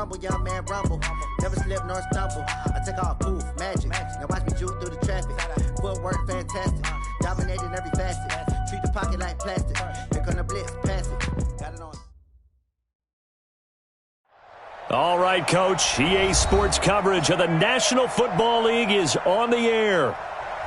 humble, young man rumble. Never slip nor stumble. I take off, poof, magic. Now watch me juke through the traffic. Footwork fantastic. Dominating every facet. Treat the pocket like plastic. Pick on the blitz, pass it. Got it on. All right, Coach. EA Sports coverage of the National Football League is on the air.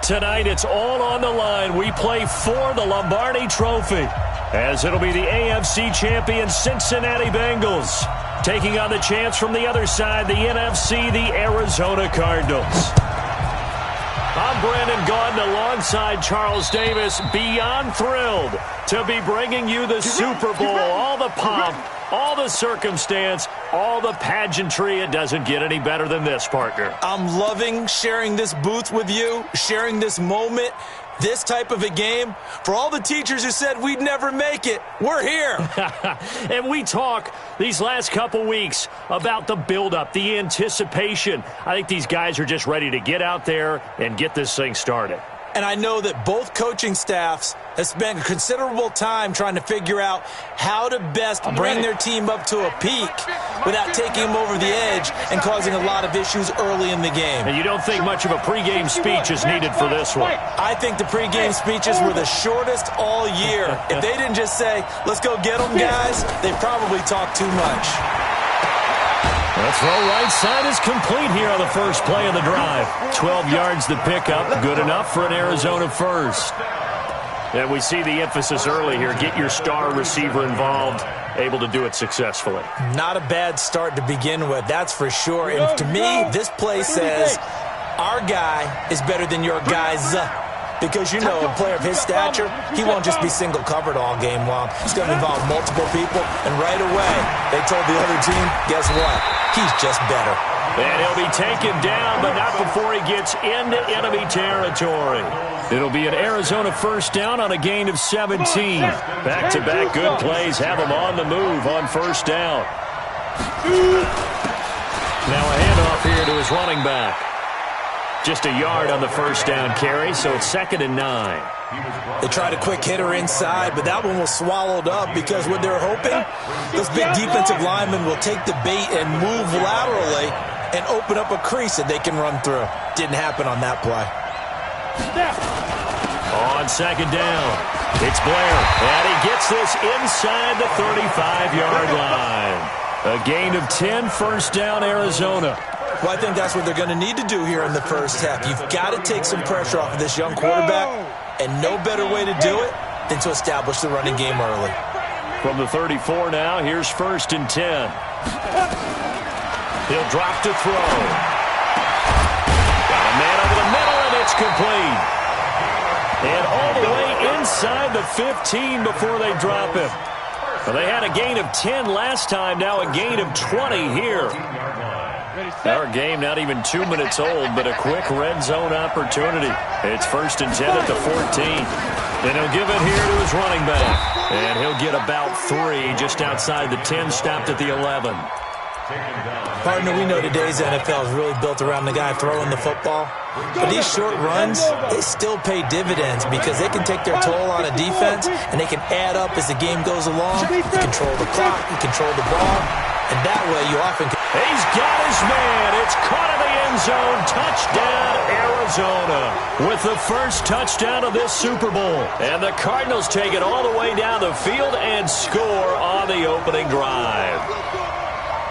Tonight, it's all on the line. We play for the Lombardi Trophy, as it'll be the AFC champion Cincinnati Bengals taking on the chance from the other side, the NFC, the Arizona Cardinals. I'm Brandon Gaudin alongside Charles Davis, beyond thrilled to be bringing you the Super Bowl. All the pomp, all the circumstance, all the pageantry. It doesn't get any better than this, partner. I'm loving sharing this booth with you, sharing this moment, this type of a game. For all the teachers who said we'd never make it, we're here. And we talk these last couple weeks about the buildup, the anticipation. I think these guys are just ready to get out there and get this thing started. And I know that both coaching staffs have spent considerable time trying to figure out how to best bring their team up to a peak without taking them over the edge and causing a lot of issues early in the game. And you don't think much of a pregame speech is needed for this one? I think the pregame speeches were the shortest all year. If they didn't just say, let's go get them, guys, they probably talked too much. The throw right side is complete here on the first play of the drive. 12 yards to pick up. Good enough for an Arizona first. And we see the emphasis early here. Get your star receiver involved. Able to do it successfully. Not a bad start to begin with, that's for sure. And to me, this play says our guy is better than your guys. Because, you know, a player of his stature, he won't just be single covered all game long. He's going to involve multiple people. And right away, they told the other team, guess what? He's just better. And he'll be taken down, but not before he gets into enemy territory. It'll be an Arizona first down on a gain of 17. Back-to-back good plays have him on the move on first down. Now a handoff here to his running back. Just a yard on the first down carry, so it's 2nd and 9. They tried a quick hitter inside, but that one was swallowed up because what they're hoping, those big defensive linemen will take the bait and move laterally and open up a crease that they can run through. Didn't happen on that play. On 2nd down, it's Blair, and he gets this inside the 35-yard line. A gain of 10, first down, Arizona. Well, I think that's what they're going to need to do here in the first half. You've got to take some pressure off of this young quarterback, and no better way to do it than to establish the running game early. From the 34 now, here's 1st and 10. He'll drop to throw. Got a man over the middle, and it's complete. And all the way inside the 15 before they drop him. Well, they had a gain of 10 last time, now a gain of 20 here. Our game not even 2 minutes old, but a quick red zone opportunity. It's 1st and 10 at the 14. And he'll give it here to his running back. And he'll get about 3 just outside the 10, stopped at the 11. Partner, we know today's NFL is really built around the guy throwing the football. But these short runs, they still pay dividends because they can take their toll on a defense and they can add up as the game goes along. You control the clock, you control the ball, and that way you often can. He's got his man. It's caught in the end zone. Touchdown, Arizona. With the first touchdown of this Super Bowl. And the Cardinals take it all the way down the field and score on the opening drive.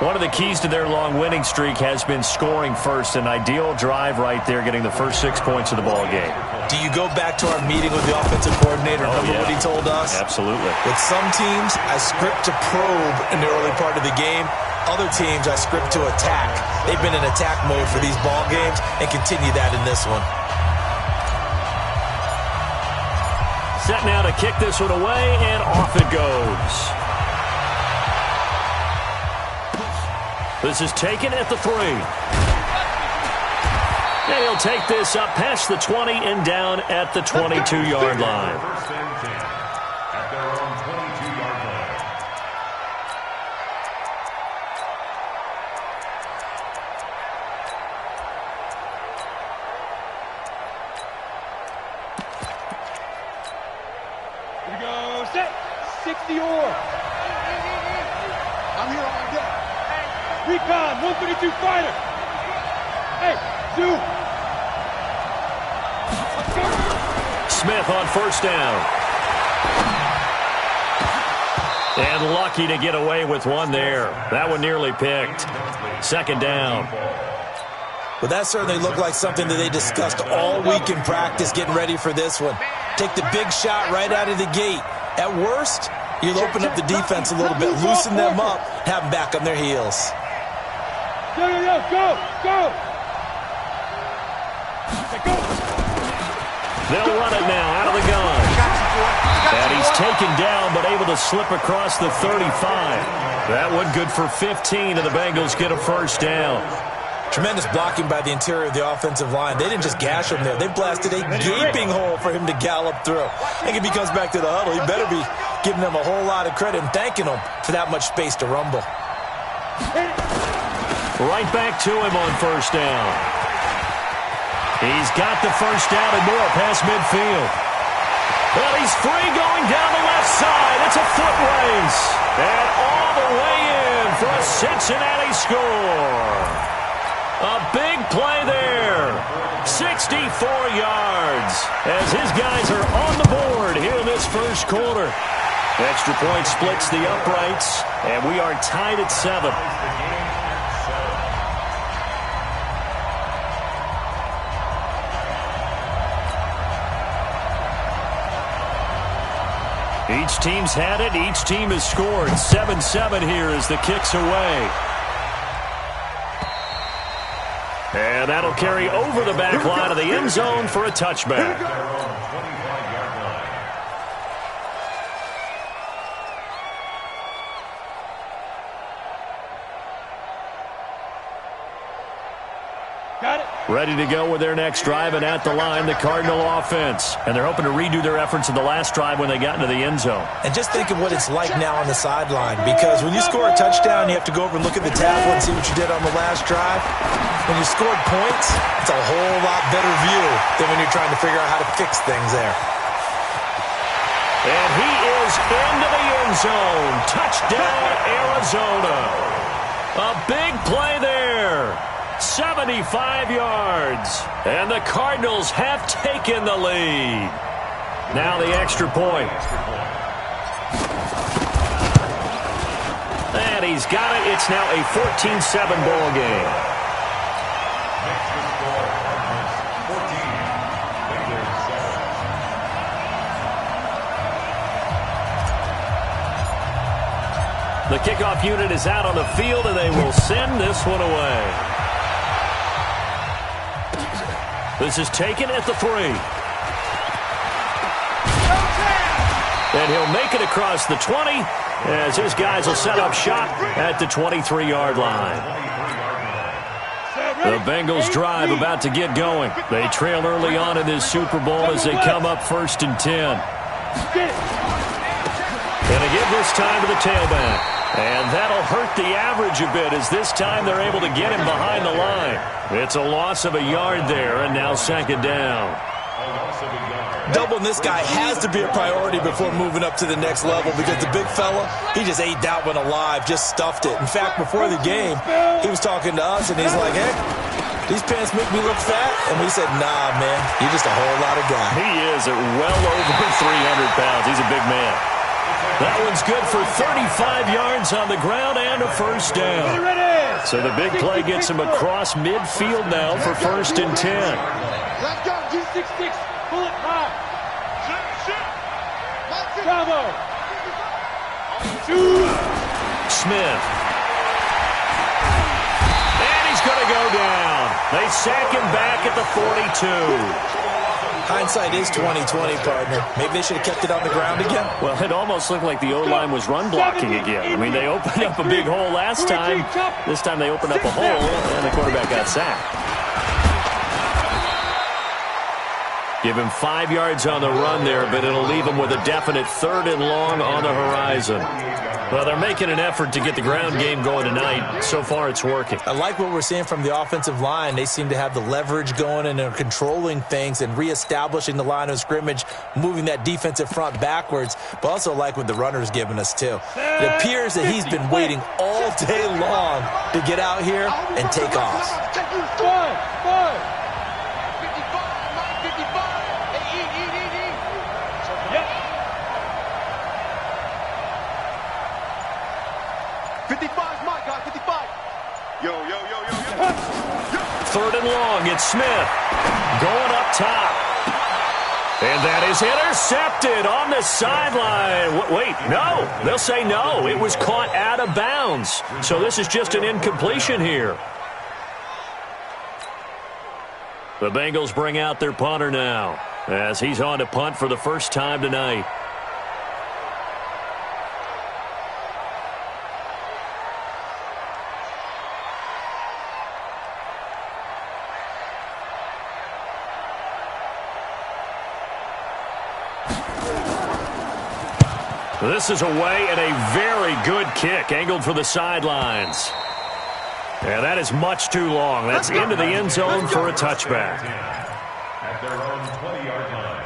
One of the keys to their long winning streak has been scoring first. An ideal drive right there, getting the first 6 points of the ball game. Do you go back to our meeting with the offensive coordinator? Remember what he told us? Absolutely. With some teams, I script to probe in the early part of the game. Other teams, I script to attack. They've been in attack mode for these ball games and continue that in this one. Set now to kick this one away, and off it goes. This is taken at the 3. And he'll take this up past the 20 and down at the 22-yard line. Here we go, set, 60 or. I'm here on deck. Recon, 132 fighter. Hey, Sue. Smith on first down. And lucky to get away with one there. That one nearly picked. Second down. Well, that certainly looked like something that they discussed all week in practice, getting ready for this one. Take the big shot right out of the gate. At worst, you'll open up the defense a little bit, loosen them up, have them back on their heels. Go, go. They'll run it now out of the gun. And he's taken down, but able to slip across the 35. That one good for 15, and the Bengals get a first down. Tremendous blocking by the interior of the offensive line. They didn't just gash him there. They blasted a gaping hole for him to gallop through. I think if he comes back to the huddle, he better be giving them a whole lot of credit and thanking them for that much space to rumble. Right back to him on first down. He's got the first down and more past midfield. Well, he's free going down the left side. It's a foot race. And all the way in for a Cincinnati score. A big play there. 64 yards as his guys are on the board here in this first quarter. Extra point splits the uprights, and we are tied at 7. Each team's had it. Each team has scored. 7-7 here as the kick's away. And that'll carry over the back line of the end zone for a touchback. Got it. Ready to go with their next drive, and at the line, the Cardinal offense. And they're hoping to redo their efforts in the last drive when they got into the end zone. And just think of what it's like now on the sideline, because when you score a touchdown, you have to go over and look at the tackle and see what you did on the last drive. When you scored points, it's a whole lot better view than when you're trying to figure out how to fix things there. And he is into the end zone. Touchdown, Arizona. A big play there. 75 yards. And the Cardinals have taken the lead. Now the extra point. And he's got it. It's now a 14-7 ball game. The kickoff unit is out on the field, and they will send this one away. This is taken at the 3. And he'll make it across the 20 as his guys will set up shop at the 23-yard line. The Bengals drive about to get going. They trail early on in this Super Bowl as they come up 1st and 10. And again this time to the tailback. And that'll hurt the average a bit as this time they're able to get him behind the line. It's a loss of a yard there, and now 2nd down. Doubling this guy has to be a priority before moving up to the next level, because the big fella, he just ate that one alive, just stuffed it. In fact, before the game, he was talking to us, and he's like, hey, these pants make me look fat? And we said, nah, man, you're just a whole lot of guy. He is at well over 300 pounds. He's a big man. That one's good for 35 yards on the ground and a first down. So the big play gets him across midfield now for 1st and 10. Let's go. 266. Bullet high. Bravo. Smith. And he's going to go down. They sack him back at the 42. Hindsight is 20/20, partner. Maybe they should have kept it on the ground again. Well, it almost looked like the O-line was run blocking again. I mean, they opened up a big hole last time. This time they opened up a hole, and the quarterback got sacked. Give him 5 yards on the run there, but it'll leave him with a definite 3rd and long on the horizon. Well, they're making an effort to get the ground game going tonight. So far, it's working. I like what we're seeing from the offensive line. They seem to have the leverage going, and they're controlling things and reestablishing the line of scrimmage, moving that defensive front backwards, but also like what the runner's giving us, too. It appears that he's been waiting all day long to get out here and take off. 55's my guy, 55. Yo. 3rd and long, it's Smith going up top. And that is intercepted on the sideline. Wait, no. They'll say no. It was caught out of bounds. So this is just an incompletion here. The Bengals bring out their punter now as he's on to punt for the first time tonight. This is away and a very good kick angled for the sidelines. Yeah, that is much too long. That's into the end zone for a touchback. At their own 20-yard line.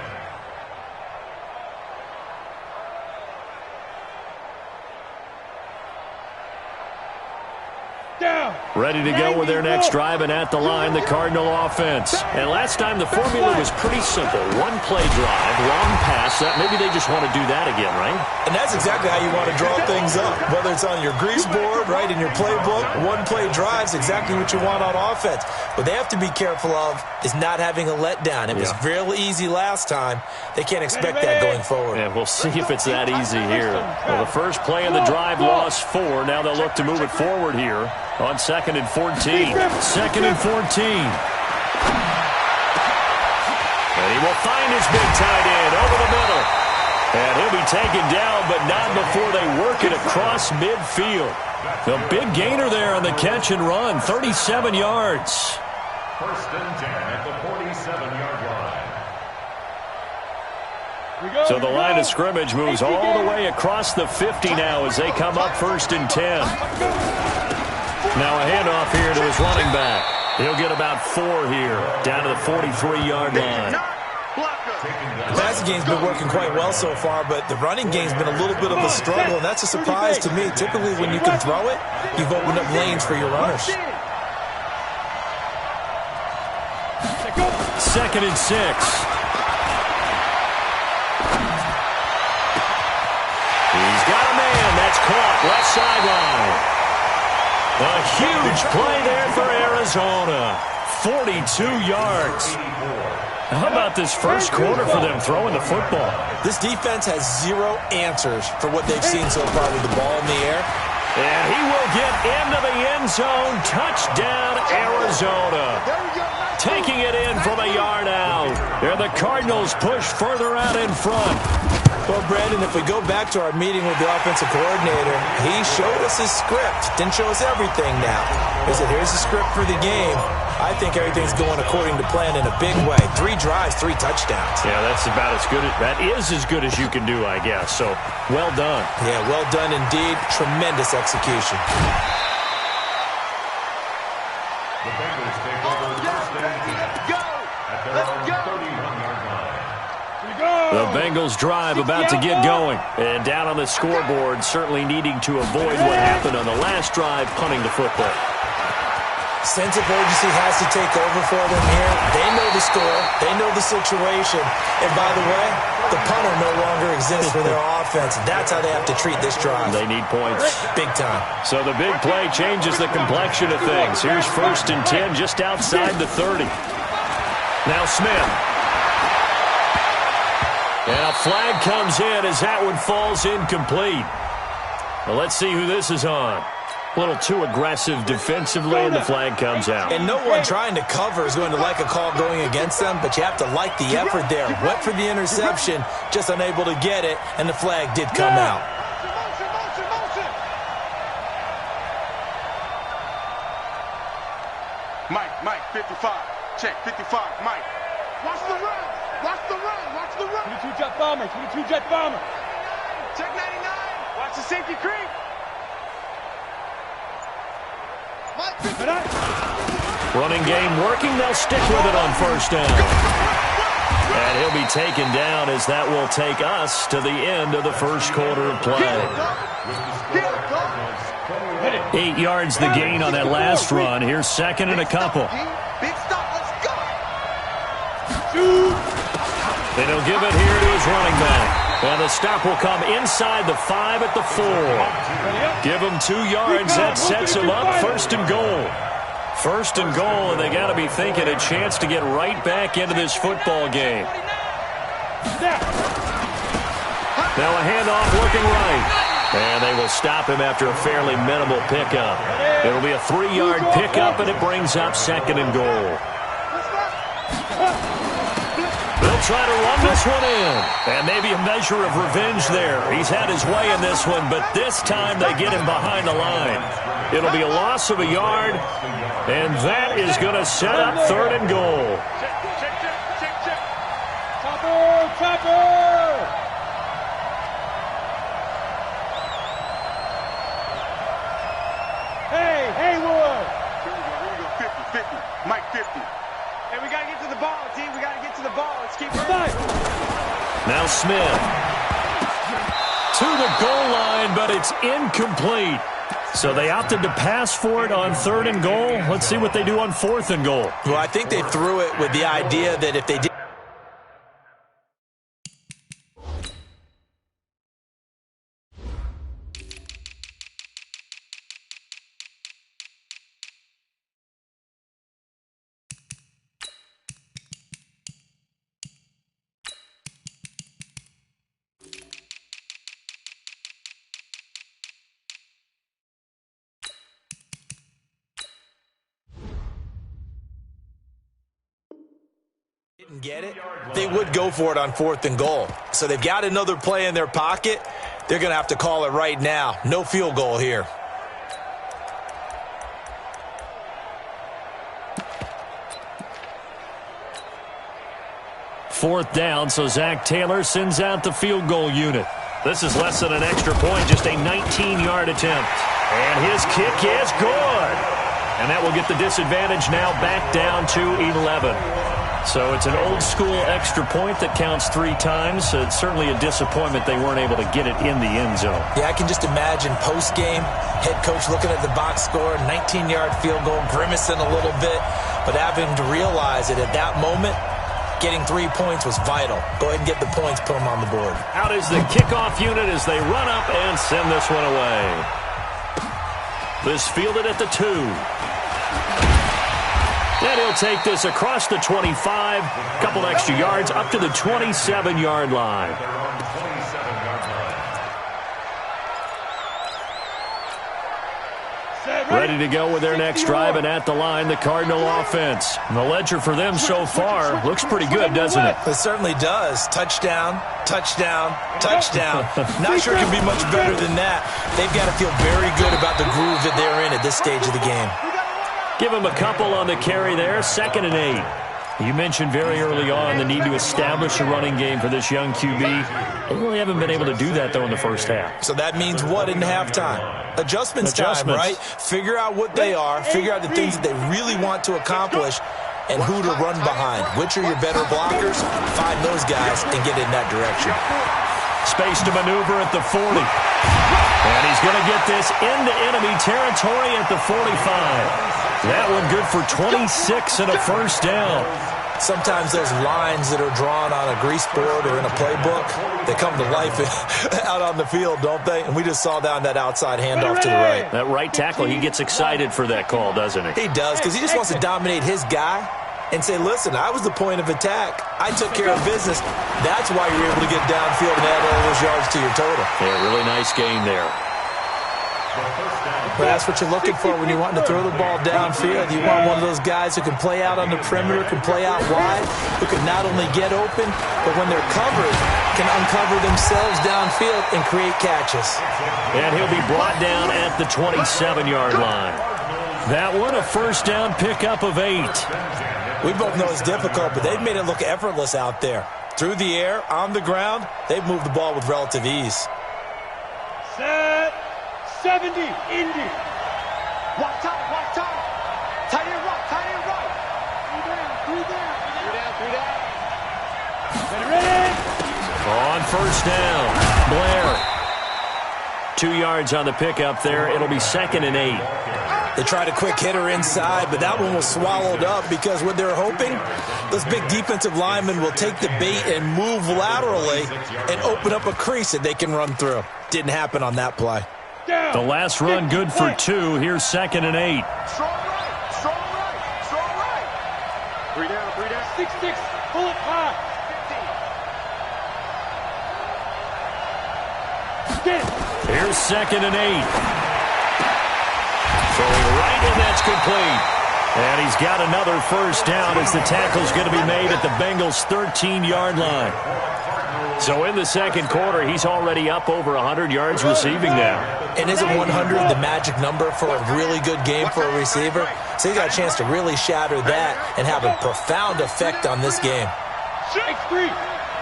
Ready to go with their next drive, and at the line, the Cardinal offense. And last time, the formula was pretty simple. One play drive, long pass. Maybe they just want to do that again, right? And that's exactly how you want to draw things up. Whether it's on your grease board, right, in your playbook, one play drive's exactly what you want on offense. What they have to be careful of is not having a letdown. It was real easy last time. They can't expect that going forward. Yeah, we'll see if it's that easy here. Well, the first play of the drive lost 4. Now they'll look to move it forward here on 2nd and 14. 2nd and 14. And he will find his big tight end over the middle. And he'll be taken down, but not before they work it across midfield. The big gainer there on the catch and run, 37 yards. 1st and 10 at the 47-yard line. So the line of scrimmage moves all the way across the 50 now as they come up 1st and 10. Now a handoff here to his running back. He'll get about 4 here, down to the 43-yard line. The passing game's been working quite well so far, but the running game's been a little bit of a struggle, and that's a surprise to me. Typically, when you can throw it, you've opened up lanes for your runners. 2nd and 6. He's got a man. That's caught. Left sideline. A huge play there for Arizona. 42 yards. How about this first quarter for them throwing the football? This defense has 0 answers for what they've seen so far with the ball in the air. And he will get into the end zone. Touchdown, Arizona. Taking it in from a yard out. And the Cardinals push further out in front. Well, Brandon, if we go back to our meeting with the offensive coordinator, he showed us his script. Didn't show us everything now. He said, here's the script for the game. I think everything's going according to plan in a big way. 3 drives, 3 touchdowns. Yeah, that's about as good. That is as good as you can do, I guess. So, well done. Yeah, well done indeed. Tremendous execution. The Bengals take over 1st and 10 at their own 31-yard line. The Bengals drive about to get going. And down on the scoreboard, certainly needing to avoid what happened on the last drive, punting the football. Sense of urgency has to take over for them here. They know the score. They know the situation. And by the way, the punter no longer exists for their offense. That's how they have to treat this drive. They need points. Big time. So the big play changes the complexion of things. Here's 1st and 10 just outside the 30. Now Smith. And a flag comes in as that one falls incomplete. Well, let's see who this is on. A little too aggressive defensively, and the flag comes out. And no one trying to cover is going to like a call going against them, but you have to like the effort there. Went for the interception, just unable to get it, and the flag did come out. Mike, 55. Check, 55, Mike. Watch the run. Watch the run. Watch the run. 22 jet bomber. 22 jet bomber. Check 99. Watch the safety creep. Running game working. They'll stick with it on first down. And he'll be taken down as that will take us to the end of the first quarter of play. 8 yards the gain on that last run. Here's second and a couple. Big stop. Let's go. And he'll give it here to his running back. And the stop will come inside the 5 at the 4. Give him 2 yards. That sets him up. First and goal. First and goal, and they got to be thinking a chance to get right back into this football game. Now a handoff looking right. And they will stop him after a fairly minimal pickup. It'll be a 3-yard pickup, and it brings up second and goal. They'll try to run this one in. And maybe a measure of revenge there. He's had his way in this one, but this time they get him behind the line. It'll be a loss of a yard, and that is going to set up third and goal. Check. Chopper! Hey, Haywood! Here we go. 50. Mike 50. Hey, we got to get to the ball, T. We got to get to the ball. Let's keep running. Now Smith. To the goal line, but it's incomplete. So they opted to pass for it on third and goal. Let's see what they do on fourth and goal. Well, I think they threw it with the idea that if they did. Get it, they would go for it on fourth and goal. So they've got another play in their pocket. They're going to have to call it right now. No field goal here. Fourth down, so Zach Taylor sends out the field goal unit. This is less than an extra point, just a 19-yard attempt. And his kick is good. And that will get the disadvantage now back down to 11. So it's an old-school extra point that counts 3 times. So it's certainly a disappointment they weren't able to get it in the end zone. Yeah, I can just imagine post-game, head coach looking at the box score, 19-yard field goal, grimacing a little bit, but having to realize that at that moment, getting 3 points was vital. Go ahead and get the points, put them on the board. Out is the kickoff unit as they run up and send this one away. This fielded at the 2. And he'll take this across the 25, couple extra yards, up to the 27-yard line. Ready to go with their next drive, and at the line, the Cardinal offense. And the ledger for them so far looks pretty good, doesn't it? It certainly does. Touchdown, touchdown, touchdown. Not sure it can be much better than that. They've got to feel very good about the groove that they're in at this stage of the game. Give him a couple on the carry there, 2nd and 8. You mentioned very early on the need to establish a running game for this young QB. They really haven't been able to do that, though, in the first half. So that means what in halftime? Adjustments time, right? Figure out what they are, figure out the things that they really want to accomplish, and who to run behind. Which are your better blockers? Find those guys and get in that direction. Space to maneuver at the 40. And he's going to get this into enemy territory at the 45. That one good for 26 and a first down. Sometimes those lines that are drawn on a grease board or in a playbook, they come to life out on the field, don't they? And we just saw down that outside handoff to the right. That right tackle, he gets excited for that call, doesn't he? He does, because he just wants to dominate his guy and say, listen, I was the point of attack. I took care of business. That's why you're able to get downfield and add all those yards to your total. Yeah, really nice gain there. But that's what you're looking for when you're wanting to throw the ball downfield. You want one of those guys who can play out on the perimeter, can play out wide, who can not only get open, but when they're covered, can uncover themselves downfield and create catches. And he'll be brought down at the 27-yard line. That one, a first down pickup of 8. We both know it's difficult, but they've made it look effortless out there. Through the air, on the ground, they've moved the ball with relative ease. Set. 70. Indy. Watch time, watch time. Tight end right, tight end right. Three down. Get ready. On first down, Blair. 2 yards on the pickup there. It'll be 2nd and 8. They tried a quick hitter inside, but that one was swallowed up because what they're hoping, those big defensive linemen will take the bait and move laterally and open up a crease that they can run through. Didn't happen on that play. The last run good for 2. Here's 2nd and 8. Strong right, strong right, strong right. 3 down, 3 down. 6-6. Pull it high. 15. Here's 2nd and 8. Throwing right, and that's complete. And he's got another first down as the tackle's going to be made at the Bengals' 13-yard line. So in the second quarter, he's already up over 100 yards receiving now. And isn't 100 the magic number for a really good game for a receiver? So he got a chance to really shatter that and have a profound effect on this game. X3.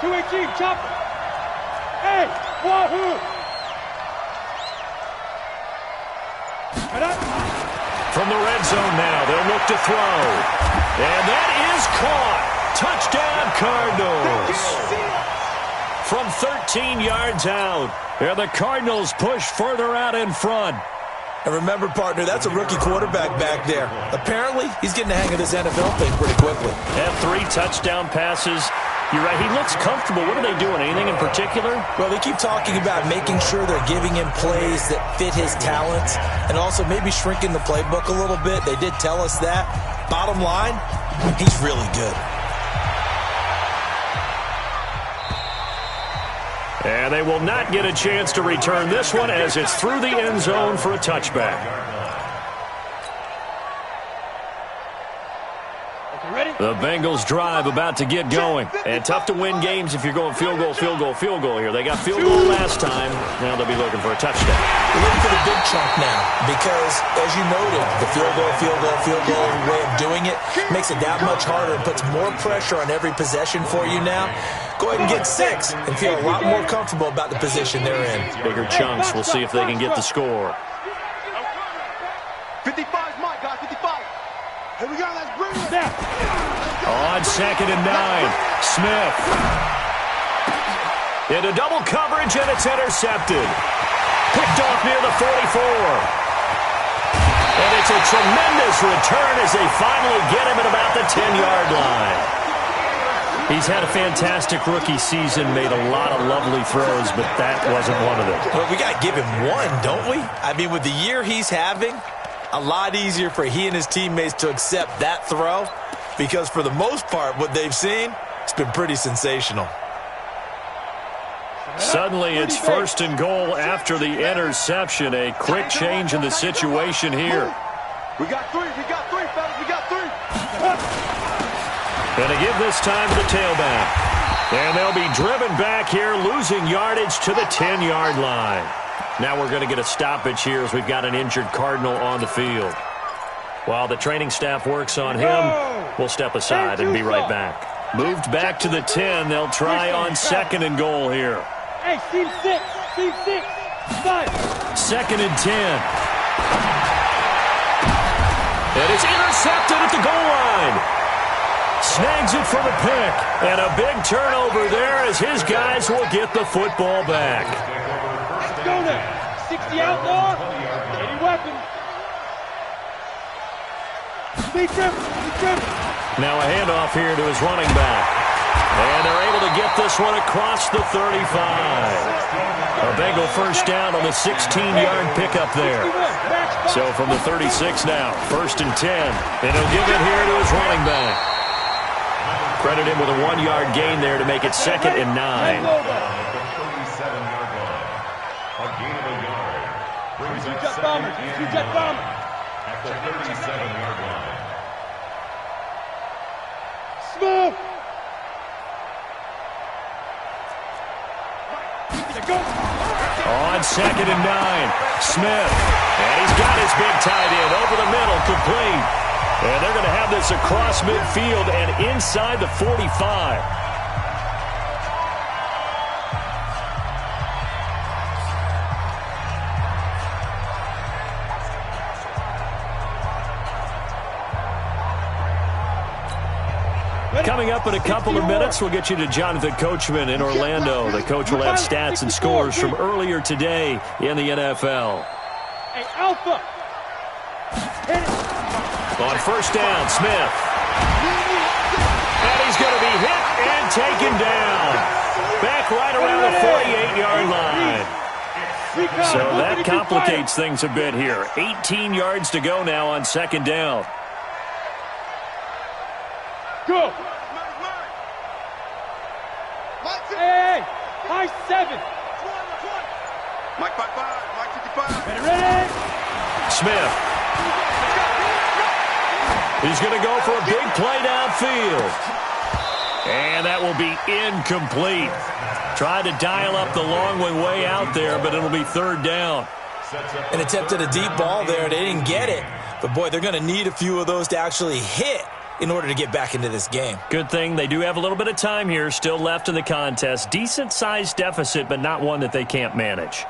218. Chopper. Hey. Wahoo. From the red zone now, they'll look to throw. And that is caught. Touchdown, Cardinals. From 13 yards out. And the Cardinals push further out in front. And remember, partner, that's a rookie quarterback back there. Apparently, he's getting the hang of this NFL thing pretty quickly. Had 3 touchdown passes. You're right, he looks comfortable. What are they doing? Anything in particular? Well, they keep talking about making sure they're giving him plays that fit his talents and also maybe shrinking the playbook a little bit. They did tell us that. Bottom line, he's really good. And they will not get a chance to return this one as it's through the end zone for a touchback. The Bengals drive about to get going. And tough to win games if you're going field goal, field goal, field goal here. They got field goal last time. Now they'll be looking for a touchdown. We're looking for the big chunk now because, as you noted, the field goal way of doing it makes it that much harder and puts more pressure on every possession for you now. Go ahead and get 6 and feel a lot more comfortable about the position they're in. Bigger chunks. We'll see if they can get the score. 55's Mike, guys, 55. Here we go, let's bring it down. On 2nd and 9, Smith. Into double coverage, and it's intercepted. Picked off near the 44. And it's a tremendous return as they finally get him at about the 10-yard line. He's had a fantastic rookie season, made a lot of lovely throws, but that wasn't one of them. Well, we got to give him one, don't we? I mean, with the year he's having, a lot easier for he and his teammates to accept that throw because for the most part, what they've seen, it's been pretty sensational. Suddenly, it's 1st and goal after the interception. A quick change in the situation here. We got 3, fellas, we got 3. Going to give this time to the tailback. And they'll be driven back here, losing yardage to the 10-yard line. Now we're going to get a stoppage here as we've got an injured Cardinal on the field. While the training staff works on him, we'll step aside and be right back. Moved back to the 10. They'll try on 2nd and goal here. Hey, team 6. 5. 2nd and 10. And it's intercepted at the goal line. Snags it for the pick. And a big turnover there as his guys will get the football back. Let's go now. 60 outlaw. Any weapons. Speed trip. Now a handoff here to his running back. And they're able to get this one across the 35. A Bengal first down on the 16-yard pickup there. So from the 36 now, 1st and 10. And he'll give it here to his running back. Credit him with a 1-yard gain there to make it 2nd and 9. Jet bomber. At the 37-yard line. Smooth. On 2nd and 9, Smith. And he's got his big tight end over the middle, complete. And they're going to have this across midfield and inside the 45. Coming up in a couple of minutes, we'll get you to Jonathan Coachman in Orlando. The coach will have stats and scores from earlier today in the NFL. Hey, Alpha! On first down, Smith. And he's going to be hit and taken down. Back right around the 48-yard line. So that complicates things a bit here. 18 yards to go now on second down. Go! Hey, high 7. Mike 5-5, Mike 55. Ready? Smith. He's going to go for a big play downfield. And that will be incomplete. Tried to dial up the long one way out there, but it'll be third down. An attempt at a deep ball there. They didn't get it. But, boy, they're going to need a few of those to actually hit in order to get back into this game. Good thing they do have a little bit of time here still left in the contest. Decent-sized deficit, but not one that they can't manage.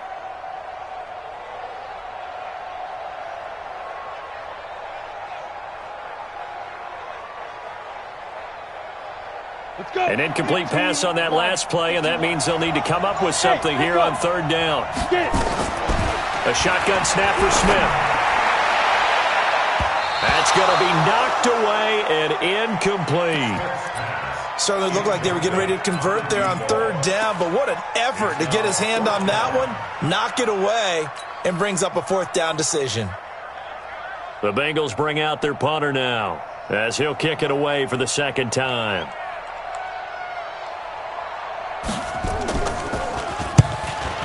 Let's go. An incomplete pass on that last play, and that means they'll need to come up with something here on third down. A shotgun snap for Smith. That's going to be knocked away and incomplete. Certainly looked like they were getting ready to convert there on third down, but what an effort to get his hand on that one, knock it away, and brings up a fourth down decision. The Bengals bring out their punter now as he'll kick it away for the second time.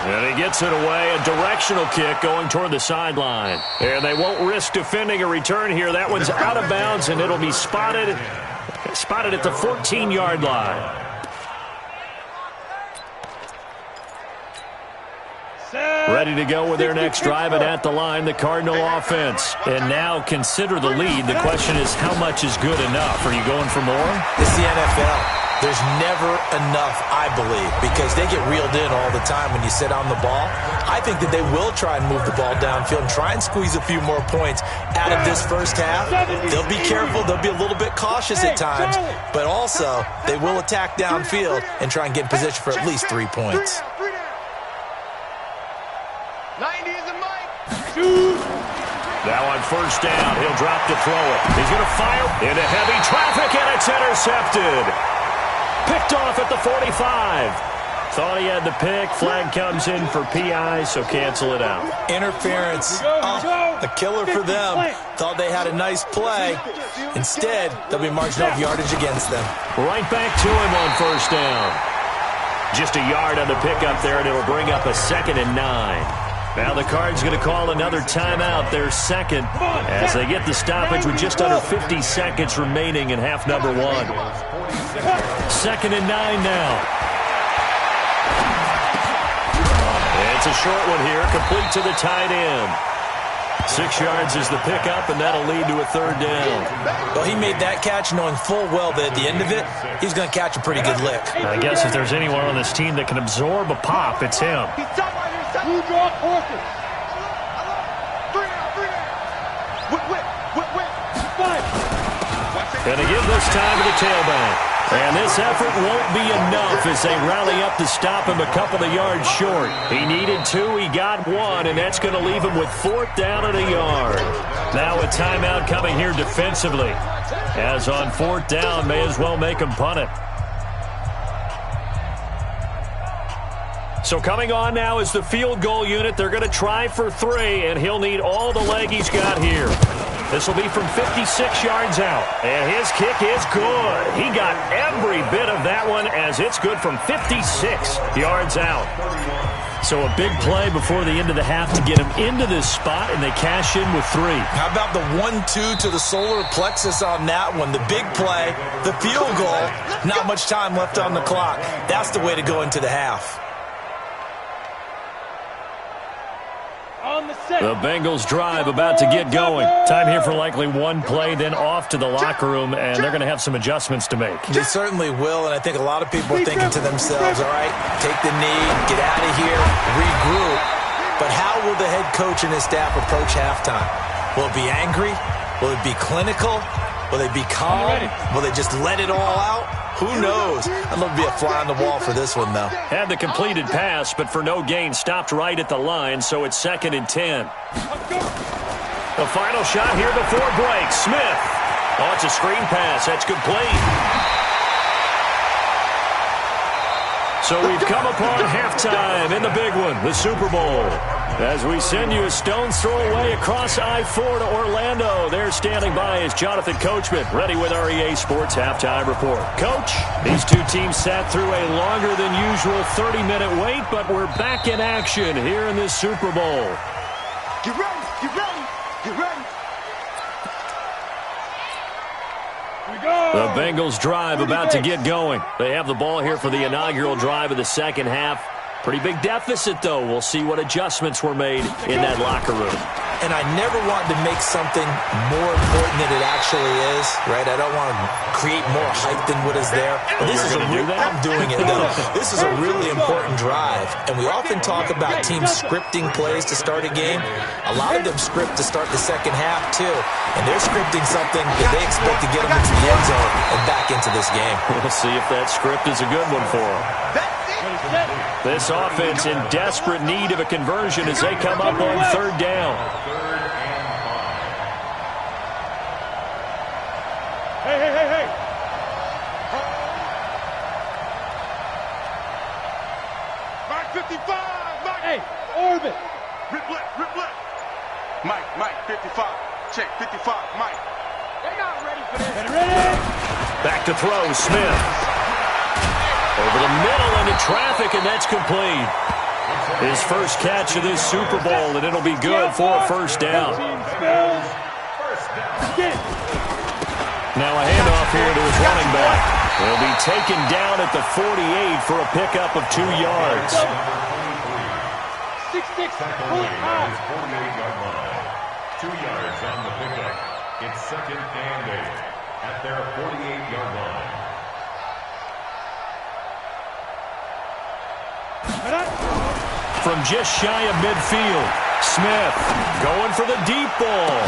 And he gets it away, a directional kick going toward the sideline. And they won't risk defending a return here. That one's out of bounds, and it'll be spotted at the 14-yard line. Ready to go with their next drive, and at the line, the Cardinal offense. And now consider the lead. The question is, how much is good enough? Are you going for more? It's the NFL. There's never enough, I believe, because they get reeled in all the time when you sit on the ball. I think that they will try and move the ball downfield and try and squeeze a few more points out of this first half. They'll be careful. They'll be a little bit cautious at times, but also they will attack downfield and try and get in position for at least 3 points. 90 is a Mike. Now on first down, he'll drop to throw it. He's going to fire into heavy traffic, and it's intercepted. Picked off at the 45. Thought he had the pick. Flag comes in for PI, so cancel it out. Interference. A killer for them. Thought they had a nice play. Instead, they'll be marginal yardage against them. Right back to him on first down. Just a yard on the pickup there, and it'll bring up a 2nd and 9. Now the Cards going to call another timeout, their second, as they get the stoppage with just under 50 seconds remaining in half number 1. 2nd and 9 now. It's a short one here, complete to the tight end. 6 yards is the pickup, and that'll lead to a third down. Well, he made that catch knowing full well that at the end of it, he's going to catch a pretty good lick. I guess if there's anyone on this team that can absorb a pop, it's him. Blue draw horses. And to give this time to the tailback. And this effort won't be enough as they rally up to stop him a couple of yards short. He needed 2, he got 1, and that's going to leave him with 4th down and a yard. Now a timeout coming here defensively. As on 4th down, may as well make him punt it. So coming on now is the field goal unit. They're going to try for 3, and he'll need all the leg he's got here. This will be from 56 yards out, and his kick is good. He got every bit of that one as it's good from 56 yards out. So a big play before the end of the half to get him into this spot, and they cash in with 3. How about the 1-2 to the solar plexus on that one? The big play, the field goal, not much time left on the clock. That's the way to go into the half. On the set. The Bengals drive about to get going. Time here for likely one play, then off to the locker room, and they're going to have some adjustments to make. They certainly will, and I think a lot of people are thinking to themselves, all right, take the knee, get out of here, regroup. But how will the head coach and his staff approach halftime? Will it be angry? Will it be clinical? Will they be calm? Will they just let it all out? Who knows? I'd love to be a fly on the wall for this one, though. Had the completed pass, but for no gain, stopped right at the line, so it's 2nd and 10. The final shot here before break. Smith. Oh, it's a screen pass. That's complete. So we've come upon halftime in the big one, the Super Bowl. As we send you a stone's throw away across I-4 to Orlando. There standing by is Jonathan Coachman, ready with our EA Sports Halftime Report. Coach, these two teams sat through a longer than usual 30-minute wait, but we're back in action here in this Super Bowl. Get ready, get ready, get ready. The Bengals drive about to get going. They have the ball here for the inaugural drive of the second half. Pretty big deficit, though. We'll see what adjustments were made in that locker room. And I never wanted to make something more important than it actually is, right? I don't want to create more hype than what is there. But this is I'm doing it, though. This is a really important drive. And we often talk about teams scripting plays to start a game. A lot of them script to start the second half, too. And they're scripting something that they expect to get them into the end zone and back into this game. We'll see if that script is a good one for them. This offense in desperate need of a conversion as they come up on 3rd down. Hey. Mike 55, Mike. Hey, orbit. Rip left. Mike 55. Check 55, Mike. They're not ready for this. Get ready. Back to throw, Smith. Over the middle into traffic, and that's complete. His first catch of this Super Bowl, and it'll be good for a 1st down. Now a handoff here to his running back. He'll be taken down at the 48 for a pickup of 2 yards. 6-6, pull it out. 48-yard line. 2 yards on the pickup. It's 2nd and 8 at their 48-yard line. From just shy of midfield, Smith going for the deep ball.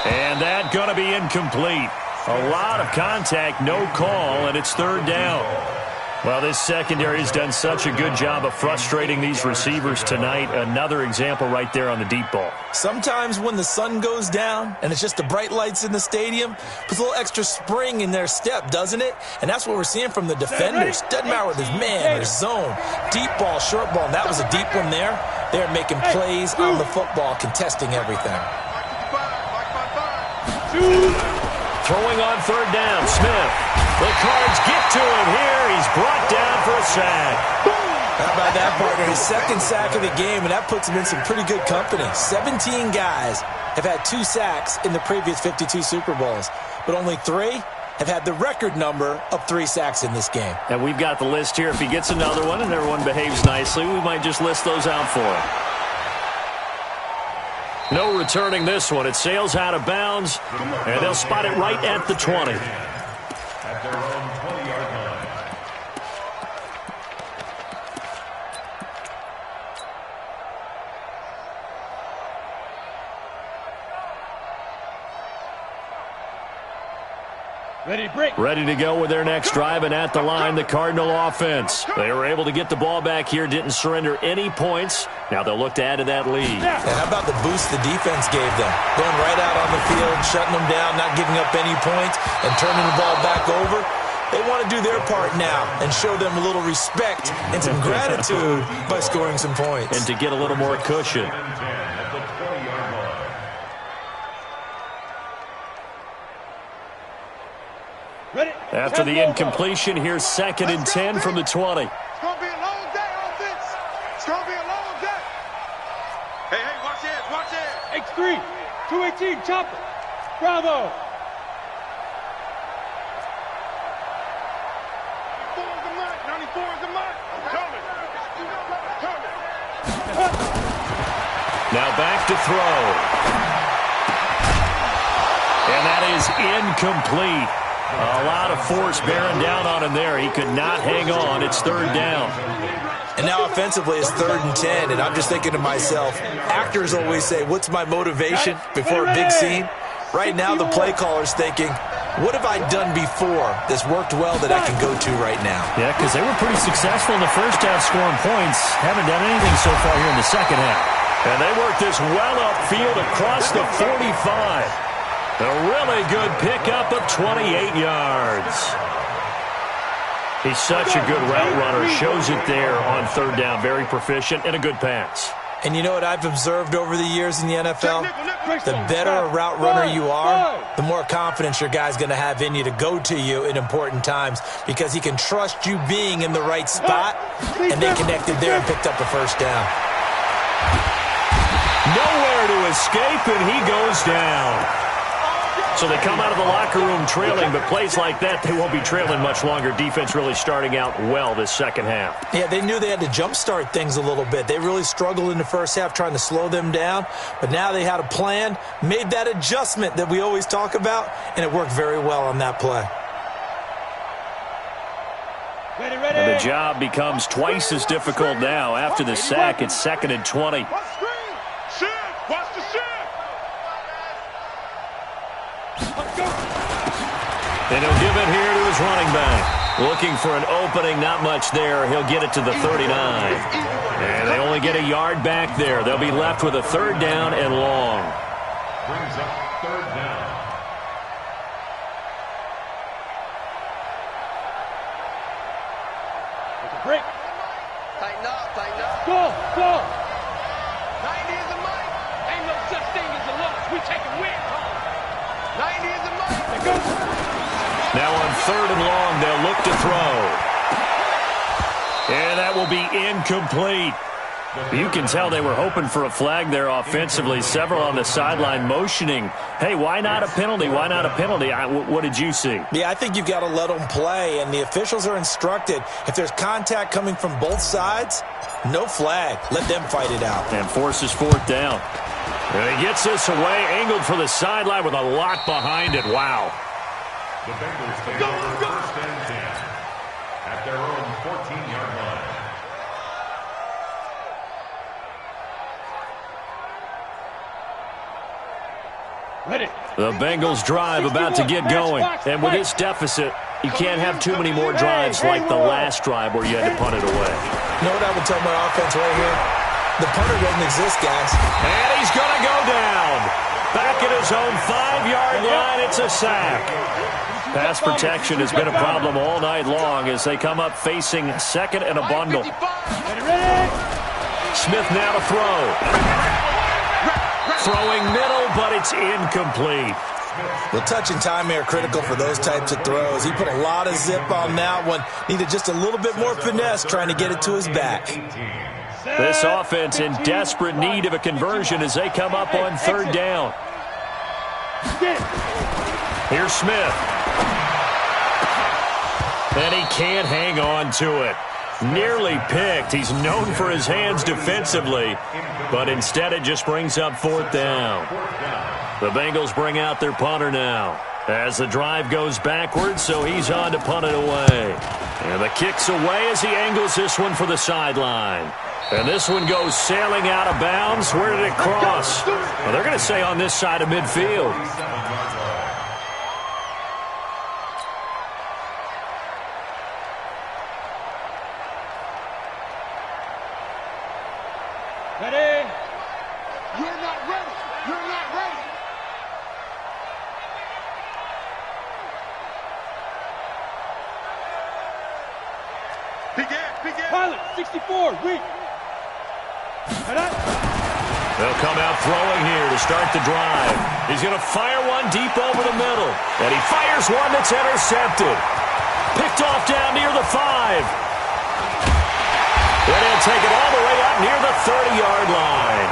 And that going to be incomplete. A lot of contact, no call, and it's 3rd down. Well, this secondary has done such a good job of frustrating these receivers tonight. Another example right there on the deep ball. Sometimes when the sun goes down and it's just the bright lights in the stadium, puts a little extra spring in their step, doesn't it? And that's what we're seeing from the defenders. Doesn't matter whether it's man or zone, deep ball, short ball, and that was a deep one there. They're making plays on the football, contesting everything. Throwing on 3rd down, Smith. The Cards get to him here. He's brought down for a sack. How about that, partner? His 2nd sack of the game, and that puts him in some pretty good company. 17 guys have had 2 sacks in the previous 52 Super Bowls, but only 3 have had the record number of 3 sacks in this game. And we've got the list here. If he gets another one and everyone behaves nicely, we might just list those out for him. No returning this one. It sails out of bounds, and they'll spot it right at the 20. At their own 20-yard line. Ready to go with their next drive, and at the line, the Cardinal offense. They were able to get the ball back here, didn't surrender any points. Now they'll look to add to that lead. And how about the boost the defense gave them? Going right out on the field, shutting them down, not giving up any points, and turning the ball back over. They want to do their part now and show them a little respect and some gratitude by scoring some points. And to get a little more cushion. After the incompletion, here's 2nd and 10 from the 20. It's going to be a long day, offense. It's going to be a long day. Hey, watch it. X3, 218, chopper. Bravo. 94 is the mark. I'm coming. Now back to throw. And that is incomplete. A lot of force bearing down on him there. He could not hang on. It's third down. And now offensively it's 3rd and 10, and I'm just thinking to myself, actors always say, what's my motivation before a big scene? Right now the play caller's thinking, what have I done before that's worked well that I can go to right now? Yeah, because they were pretty successful in the first half scoring points. Haven't done anything so far here in the second half. And they work this well upfield across the 45. A really good pickup of 28 yards. He's such a good route runner. Shows it there on third down. Very proficient and a good pass. And you know what I've observed over the years in the NFL? The better a route runner you are, the more confidence your guy's going to have in you to go to you in important times because he can trust you being in the right spot, and they connected there and picked up a first down. Nowhere to escape, and he goes down. So they come out of the locker room trailing, but plays like that, they won't be trailing much longer. Defense really starting out well this second half. Yeah, they knew they had to jumpstart things a little bit. They really struggled in the first half trying to slow them down, but now they had a plan, made that adjustment that we always talk about, and it worked very well on that play. And the job becomes twice as difficult now. After the sack, it's 2nd and 20. Watch the shit. And he'll give it here to his running back. Looking for an opening, not much there. He'll get it to the 39. And they only get a yard back there. They'll be left with a third down and long. Brings up third down. Take a break. Tighten up, tighten up. Go. 90 is the mic. Ain't no such thing as a loss. We take a win home. 90 is the mic. There goes. Now on third and long, they'll look to throw. And that will be incomplete. You can tell they were hoping for a flag there offensively. Several on the sideline motioning, hey, why not a penalty? Why not a penalty? What did you see? Yeah, I think you've got to let them play, and the officials are instructed. If there's contact coming from both sides, no flag. Let them fight it out. And forces fourth down. And he gets this away, angled for the sideline with a lot behind it. Wow. The Bengals take over 1st and 10 at their own 14-yard line. Ready. The Bengals drive about to get going. And with this deficit, you can't have too many more drives like the last drive where you had to punt it away. You know what I would tell my offense right here? The punter doesn't exist, guys. And he's going to go down. Back at his own 5-yard line, it's a sack. Pass protection has been a problem all night long as they come up facing 2nd and a bundle. Smith now to throw. Throwing middle, but it's incomplete. The touch and time are critical for those types of throws. He put a lot of zip on that one. Needed just a little bit more finesse trying to get it to his back. This offense in desperate need of a conversion as they come up on third down. Here's Smith. And he can't hang on to it. Nearly picked. He's known for his hands defensively, but instead it just brings up fourth down. The Bengals bring out their punter now as the drive goes backwards, so he's on to punt it away. And the kick's away as he angles this one for the sideline. And this one goes sailing out of bounds. Where did it cross? Well, they're going to say on this side of midfield. Ready. You're not ready. You're not ready. Begin. Pilot, 64, weak. They'll come out throwing here to start the drive. He's going to fire one deep over the middle. And he fires one that's intercepted. Picked off down near the 5. And he'll take it all the way up near the 30-yard line.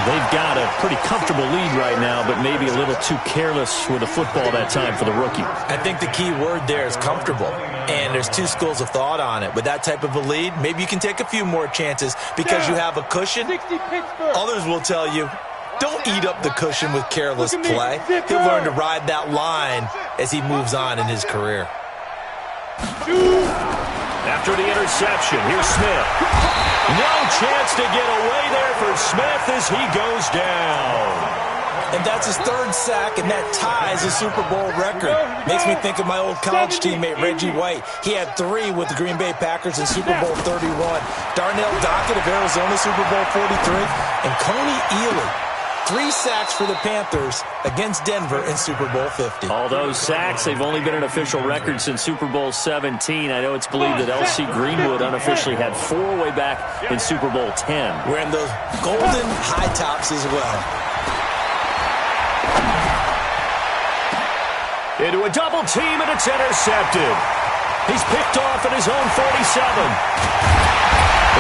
They've got a pretty comfortable lead right now, but maybe a little too careless with the football that time for the rookie. I think the key word there is comfortable, and there's two schools of thought on it. With that type of a lead, maybe you can take a few more chances because you have a cushion. Others will tell you, don't eat up the cushion with careless play. He'll learn to ride that line as he moves on in his career. After the interception, here's Smith. No chance to get away there for Smith as he goes down. And that's his third sack, and that ties a Super Bowl record. Makes me think of my old college teammate, Reggie White. He had 3 with the Green Bay Packers in Super Bowl 31. Darnell Dockett of Arizona, Super Bowl 43. And Coney Ealy, 3 sacks for the Panthers against Denver in Super Bowl 50. All those sacks, they've only been an official record since Super Bowl 17. I know it's believed that L.C. Greenwood unofficially had 4 way back in Super Bowl 10. Wearing those golden high tops as well. Into a double team, and it's intercepted. He's picked off at his own 47.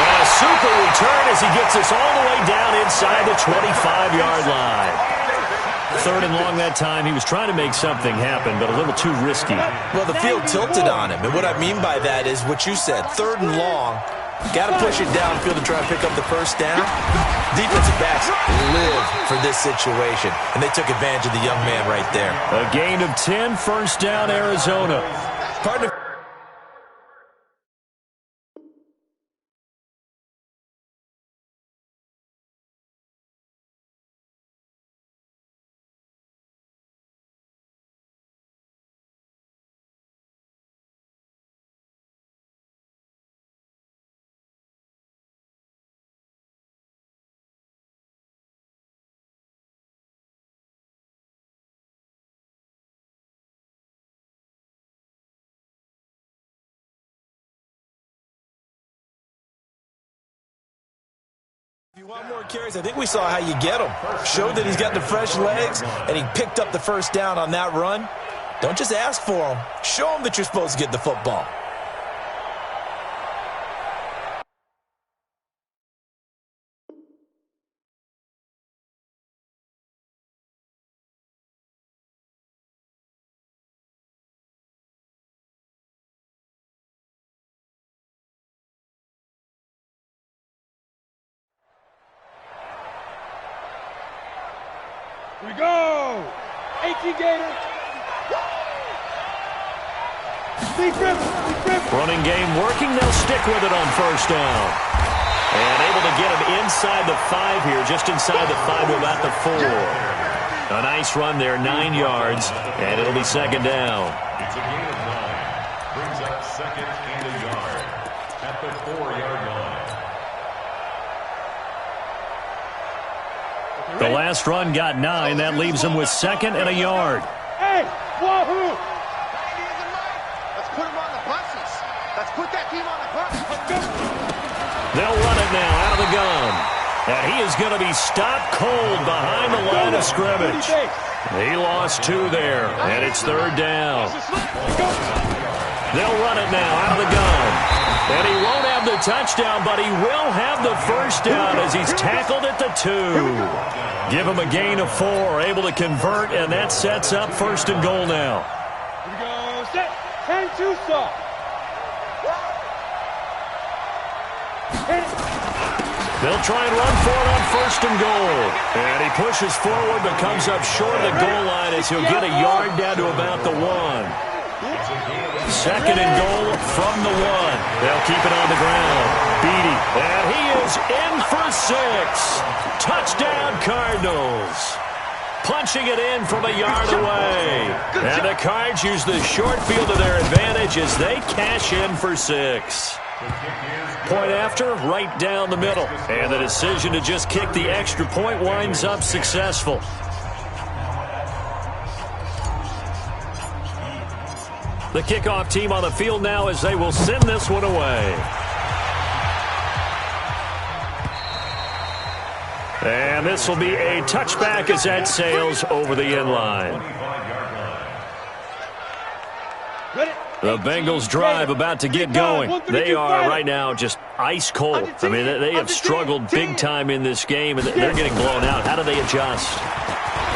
And a super return as he gets us all the way down inside the 25-yard line. 3rd and long that time. He was trying to make something happen, but a little too risky. Well, the field tilted on him, and what I mean by that is what you said, 3rd and long. Got to push it downfield to try and pick up the first down. Defensive backs live for this situation, and they took advantage of the young man right there. A gain of 10, first down, Arizona. Partner. If you want more carries, I think we saw how you get him. Showed that he's got the fresh legs, and he picked up the first down on that run. Don't just ask for him. Show him that you're supposed to get the football. Here we go! 18 Gator! Running game working. They'll stick with it on first down. And able to get him inside the 5 here, just inside the 5 to about the 4. A nice run there, 9 yards, and it'll be 2nd down. It's a gain of 9. Brings up 2nd and a yard at the 4-yard line. The last run got 9. That leaves him with 2nd and a yard. Hey, wahoo! Let's put him on the buses. Let's put that team on the bus. They'll run it now out of the gun. And he is going to be stopped cold behind the line of scrimmage. He lost 2 there, and it's 3rd down. They'll run it now out of the gun. And he won't have the touchdown, but he will have the first down as he's tackled at the 2. Give him a gain of 4, able to convert, and that sets up 1st and goal now. Here we go, set, 10-2 stop. They'll try and run for it on 1st and goal. And he pushes forward but comes up short of the goal line as he'll get a yard down to about the 1. 2nd and goal from the 1. They'll keep it on the ground. Beatty, and he is in for 6. Touchdown, Cardinals. Punching it in from a yard away. And the Cards use the short field to their advantage as they cash in for 6. Point after, right down the middle. And the decision to just kick the extra point winds up successful. The kickoff team on the field now as they will send this one away. And this will be a touchback as that sails over the end line. Ready? The Bengals drive about to get going. They are right now just ice cold. I mean, they have struggled big time in this game, and they're getting blown out. How do they adjust?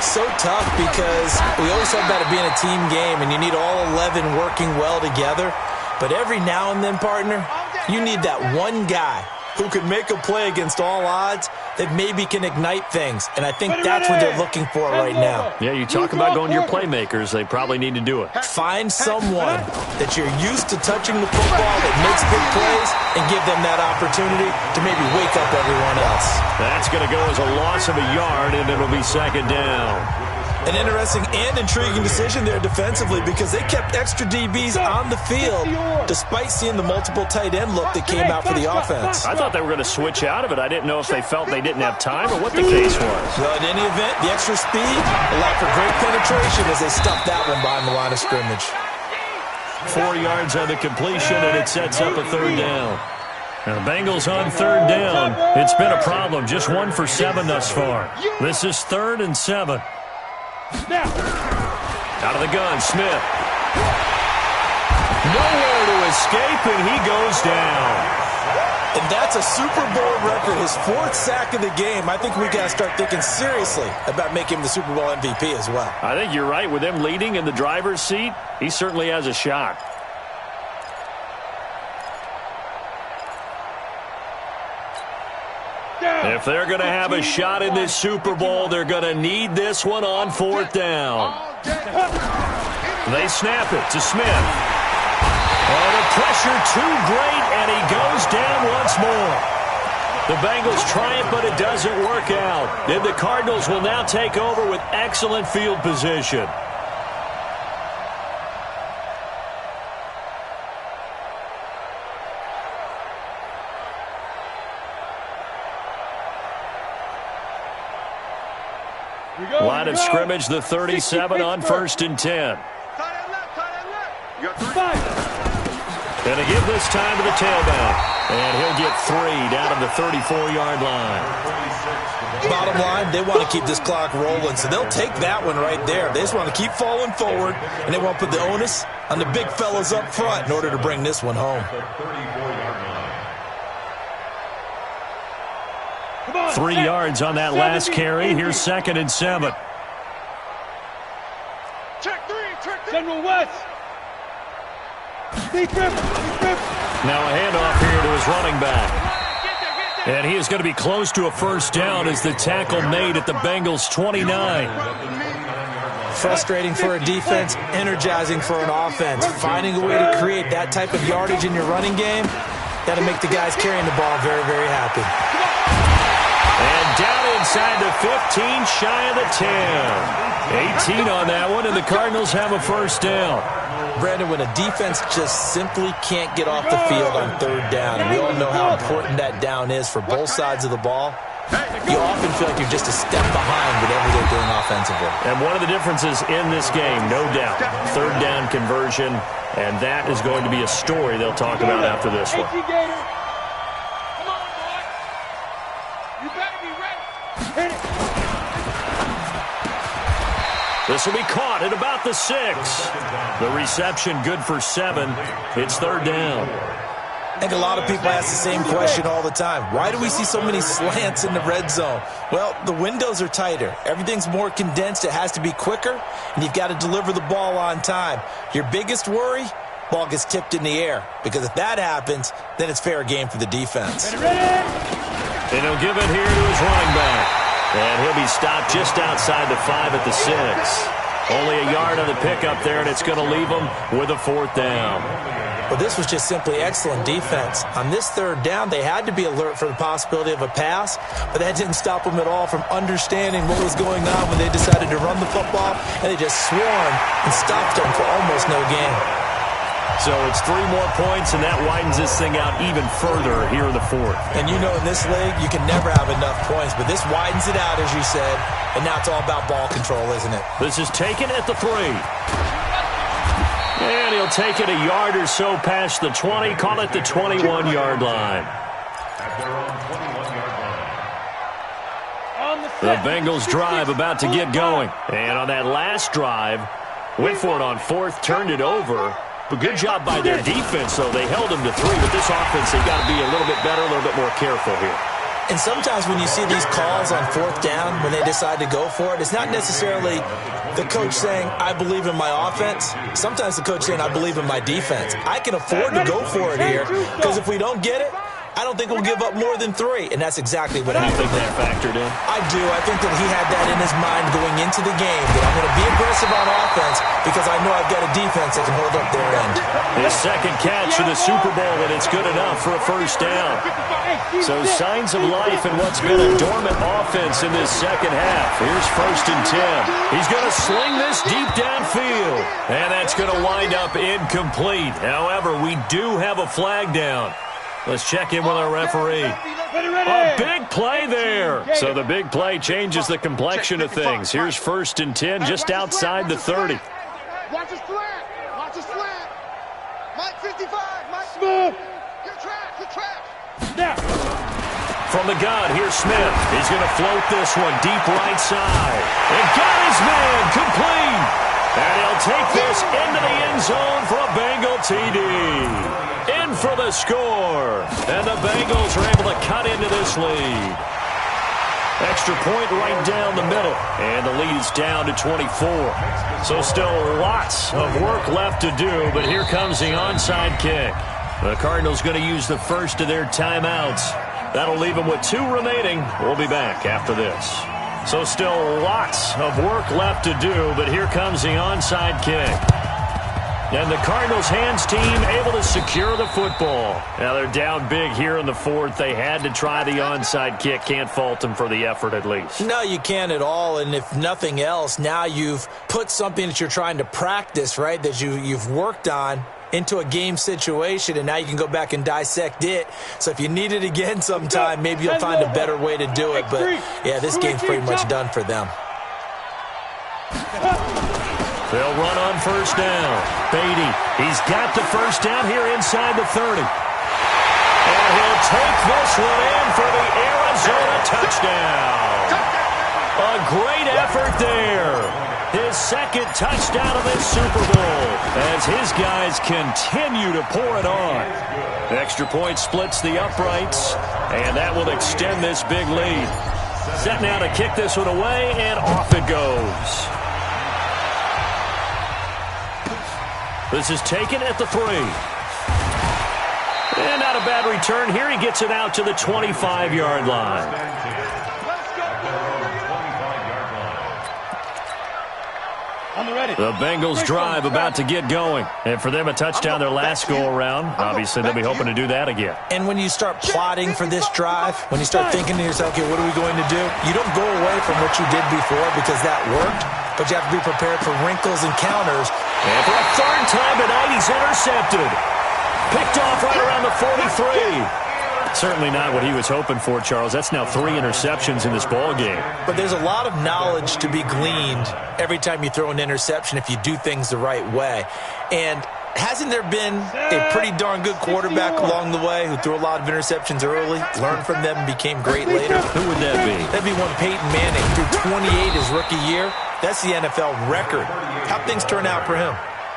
So tough because we always talk about it being a team game, and you need all 11 working well together. But every now and then, partner, you need that one guy who can make a play against all odds that maybe can ignite things. And I think that's what they're looking for right now. Yeah, you talk about going to your playmakers. They probably need to do it. Find someone that you're used to touching the football that makes big plays and give them that opportunity to maybe wake up everyone else. That's going to go as a loss of a yard, and it'll be second down. An interesting and intriguing decision there defensively because they kept extra DBs on the field despite seeing the multiple tight end look that came out for the offense. I thought they were going to switch out of it. I didn't know if they felt they didn't have time or what the case was. Well, in any event, the extra speed allowed for great penetration as they stuffed that one behind the line of scrimmage. 4 yards on the completion, and it sets up a third down. Now, the Bengals on third down. It's been a problem. Just 1 for 7 thus far. This is 3rd and 7. Out of the gun, Smith. Nowhere to escape, and he goes down. And that's a Super Bowl record, his 4th sack of the game. I think we got to start thinking seriously about making him the Super Bowl MVP as well. I think you're right. With him leading in the driver's seat, he certainly has a shot. If they're going to have a shot in this Super Bowl, they're going to need this one on 4th down. They snap it to Smith. Oh, the pressure too great, and he goes down once more. The Bengals try it, but it doesn't work out. And the Cardinals will now take over with excellent field position. Line of scrimmage, the 37 on 1st and 10. Going to give this time to the tailback. And he'll get 3 down to the 34-yard line. Bottom line, they want to keep this clock rolling, so they'll take that one right there. They just want to keep falling forward, and they won't put the onus on the big fellas up front in order to bring this one home. 3 yards on that last carry. Here's 2nd and 7. General West. Now a handoff here to his running back. And he is going to be close to a first down as the tackle made at the Bengals' 29. Frustrating for a defense, energizing for an offense. Finding a way to create that type of yardage in your running game, got to make the guys carrying the ball very, very happy. And down inside the 15, shy of the 10. 18 on that one, and the Cardinals have a first down. Brandon, when a defense just simply can't get off the field on 3rd down, and we all know how important that down is for both sides of the ball, you often feel like you're just a step behind whatever they're doing offensively. And one of the differences in this game, no doubt, 3rd down conversion, and that is going to be a story they'll talk about after this one. This will be caught at about the 6. The reception good for 7. It's 3rd down. I think a lot of people ask the same question all the time. Why do we see so many slants in the red zone? Well, the windows are tighter. Everything's more condensed. It has to be quicker, and you've got to deliver the ball on time. Your biggest worry? Ball gets tipped in the air. Because if that happens, then it's fair game for the defense. And he'll give it here to his running back. And he'll be stopped just outside the 5 at the 6. Only a yard on the pickup there, and it's going to leave him with a 4th down. Well, this was just simply excellent defense. On this 3rd down, they had to be alert for the possibility of a pass, but that didn't stop them at all from understanding what was going on when they decided to run the football, and they just swarmed and stopped them for almost no gain. So it's 3 more points, and that widens this thing out even further here in the 4th. And you know in this league, you can never have enough points, but this widens it out, as you said, and now it's all about ball control, isn't it? This is taken at the 3. And he'll take it a yard or so past the 20, call it the 21-yard line. The Bengals drive about to get going. And on that last drive, went for it on 4th, turned it over, But good job by their defense, though. They held them to 3. With this offense, they've got to be a little bit better, a little bit more careful here. And sometimes when you see these calls on 4th down, when they decide to go for it, it's not necessarily the coach saying, I believe in my offense. Sometimes the coach saying, I believe in my defense. I can afford to go for it here, because if we don't get it, I don't think we'll give up more than 3. And that's exactly what happened. You think that factored in? I do. I think that he had that in his mind going into the game, that I'm going to be aggressive on offense because I know I've got a defense that can hold up their end. His second catch of the Super Bowl, and it's good enough for a first down. So signs of life in what's been a dormant offense in this second half. Here's 1st and 10. He's going to sling this deep downfield, and that's going to wind up incomplete. However, we do have a flag down. Let's check in with our referee. A big play there. So the big play changes the complexion of things. Here's 1st and 10 just outside the 30. Watch his slant. Watch his slant. Mike 55. Mike Smith. You're trapped. You're trapped. Now. From the gun, here's Smith. He's going to float this one deep right side. And got his man complete. And he'll take this into the end zone for a Bengal TD. In for the score. And the Bengals are able to cut into this lead. Extra point right down the middle. And the lead's down to 24. So still lots of work left to do, but here comes the onside kick. The Cardinals going to use the first of their timeouts. That'll leave them with 2 remaining. We'll be back after this. So still lots of work left to do, but here comes the onside kick. And the Cardinals hands team able to secure the football. Now they're down big here in the 4th. They had to try the onside kick. Can't fault them for the effort at least. No, you can't at all. And if nothing else, now you've put something that you're trying to practice, right, that you've worked on into a game situation, and now you can go back and dissect it. So if you need it again sometime, maybe you'll find a better way to do it. But, yeah, this game's pretty much done for them. They'll run on first down. Beatty, he's got the first down here inside the 30. And he'll take this one in for the Arizona touchdown. A great effort there. His second touchdown of this Super Bowl as his guys continue to pour it on. Extra point splits the uprights, and that will extend this big lead. Set now to kick this one away, and off it goes. This is taken at the 3. And not a bad return here. He gets it out to the 25-yard line. The Bengals drive about to get going. And for them, a touchdown their last go-around. Obviously, they'll be hoping to do that again. And when you start plotting for this drive, when you start thinking to yourself, okay, what are we going to do? You don't go away from what you did before because that worked, but you have to be prepared for wrinkles and counters. And for a 3rd time tonight, he's intercepted. Picked off right around the 43. Certainly not what he was hoping for, Charles. That's now 3 interceptions in this ball game. But there's a lot of knowledge to be gleaned every time you throw an interception if you do things the right way. And hasn't there been a pretty darn good quarterback along the way who threw a lot of interceptions early, learned from them, and became great later? Who would that be? That'd be one Peyton Manning. Threw 28 his rookie year. That's the NFL record. How'd things turn out for him?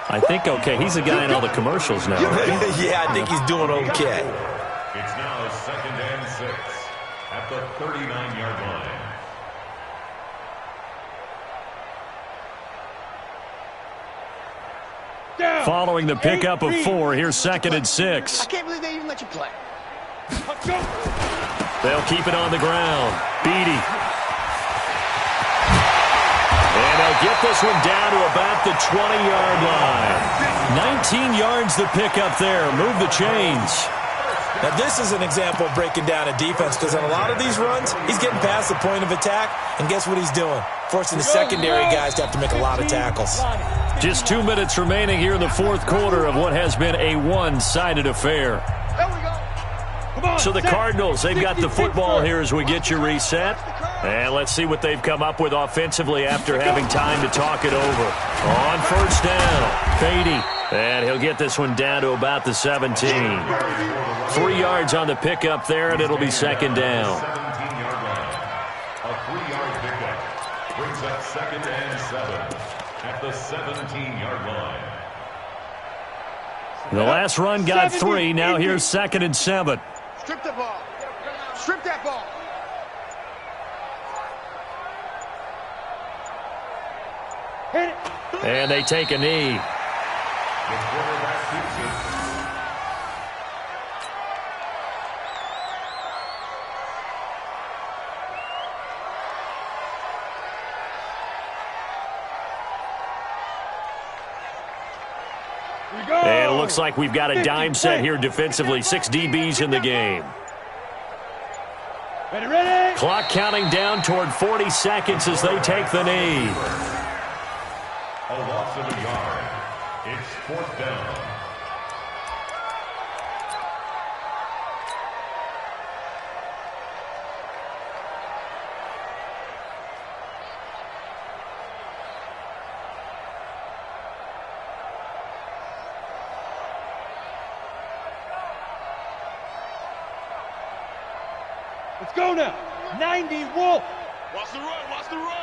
I think okay. He's a guy in all the commercials now, right? Yeah, I think he's doing okay. It's now 2nd and 6 at the 39-yard line. Following the pickup of 4, here's 2nd and 6. I can't believe they even let you play. They'll keep it on the ground. Beatty. And they'll get this one down to about the 20-yard line. 19 yards the pickup there. Move the chains. Now, this is an example of breaking down a defense because on a lot of these runs, he's getting past the point of attack, and guess what he's doing? Forcing the secondary guys to have to make a lot of tackles. Just 2 minutes remaining here in the 4th quarter of what has been a one-sided affair. So the Cardinals, they've got the football here as we get you reset. And let's see what they've come up with offensively after having time to talk it over. On first down, Beatty. And he'll get this one down to about the 17. 3 yards on the pickup there, and it'll be 2nd down. 17-yard line. A 3-yard pickup brings up 2nd and 7 at the 17-yard line. The last run got 3. Now here's 2nd and 7. Strip the ball. Strip that ball. Hit it. And they take a knee. The quarterback keeps it. And it looks like we've got a dime set here defensively. 6 DBs in the game. Ready. Clock counting down toward 40 seconds as they take the knee. A loss of a yard. It's 4th down. Let's go now. 90 Wolf. Watch the run. Watch the run.